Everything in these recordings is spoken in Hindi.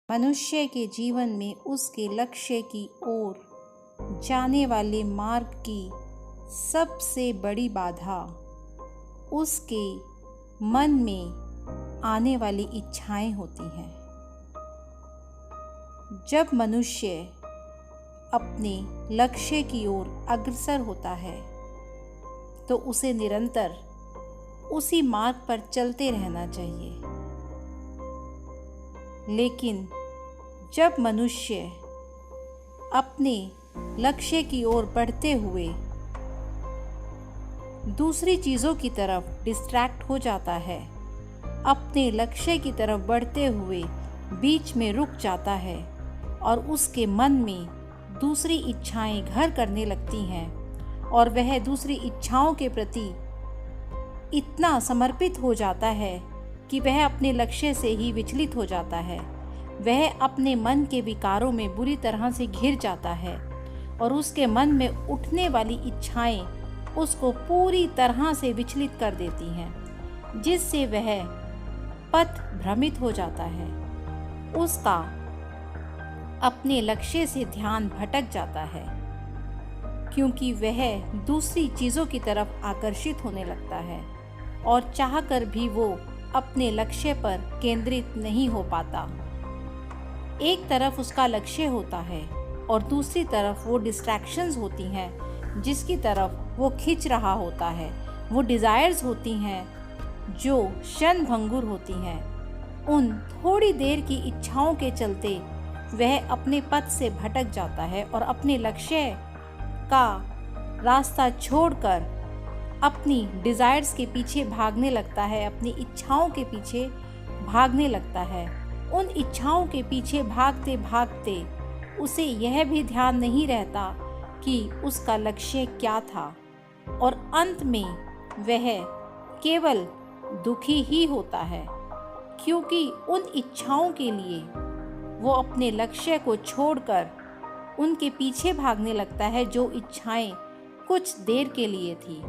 मनुष्य के जीवन में उसके लक्ष्य की ओर जाने वाले मार्ग की सबसे बड़ी बाधा उसके मन में आने वाली इच्छाएं होती हैं। जब मनुष्य अपने लक्ष्य की ओर अग्रसर होता है तो उसे निरंतर उसी मार्ग पर चलते रहना चाहिए। लेकिन जब मनुष्य अपने लक्ष्य की ओर बढ़ते हुए दूसरी चीज़ों की तरफ डिस्ट्रैक्ट हो जाता है, अपने लक्ष्य की तरफ बढ़ते हुए बीच में रुक जाता है और उसके मन में दूसरी इच्छाएं घर करने लगती हैं और वह दूसरी इच्छाओं के प्रति इतना समर्पित हो जाता है कि वह अपने लक्ष्य से ही विचलित हो जाता है। वह अपने मन के विकारों में बुरी तरह से घिर जाता है और उसके मन में उठने वाली इच्छाएं उसको पूरी तरह से विचलित कर देती हैं, जिससे वह पथ भ्रमित हो जाता है। उसका अपने लक्ष्य से ध्यान भटक जाता है क्योंकि वह दूसरी चीज़ों की तरफ आकर्षित होने लगता है और चाहकर भी वो अपने लक्ष्य पर केंद्रित नहीं हो पाता। एक तरफ उसका लक्ष्य होता है और दूसरी तरफ वो डिस्ट्रैक्शंस होती हैं जिसकी तरफ वो खींच रहा होता है। वो डिज़ायर्स होती हैं जो क्षण भंगुर होती हैं। उन थोड़ी देर की इच्छाओं के चलते वह अपने पथ से भटक जाता है और अपने लक्ष्य का रास्ता छोड़कर अपनी डिज़ायर्स के पीछे भागने लगता है, अपनी इच्छाओं के पीछे भागने लगता है। उन इच्छाओं के पीछे भागते भागते उसे यह भी ध्यान नहीं रहता कि उसका लक्ष्य क्या था और अंत में वह केवल दुखी ही होता है क्योंकि उन इच्छाओं के लिए वो अपने लक्ष्य को छोड़कर उनके पीछे भागने लगता है, जो इच्छाएं कुछ देर के लिए थी,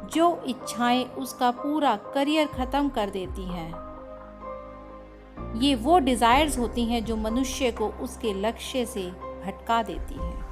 जो इच्छाएं उसका पूरा करियर खत्म कर देती हैं। ये वो डिज़ायर्स होती हैं जो मनुष्य को उसके लक्ष्य से भटका देती हैं।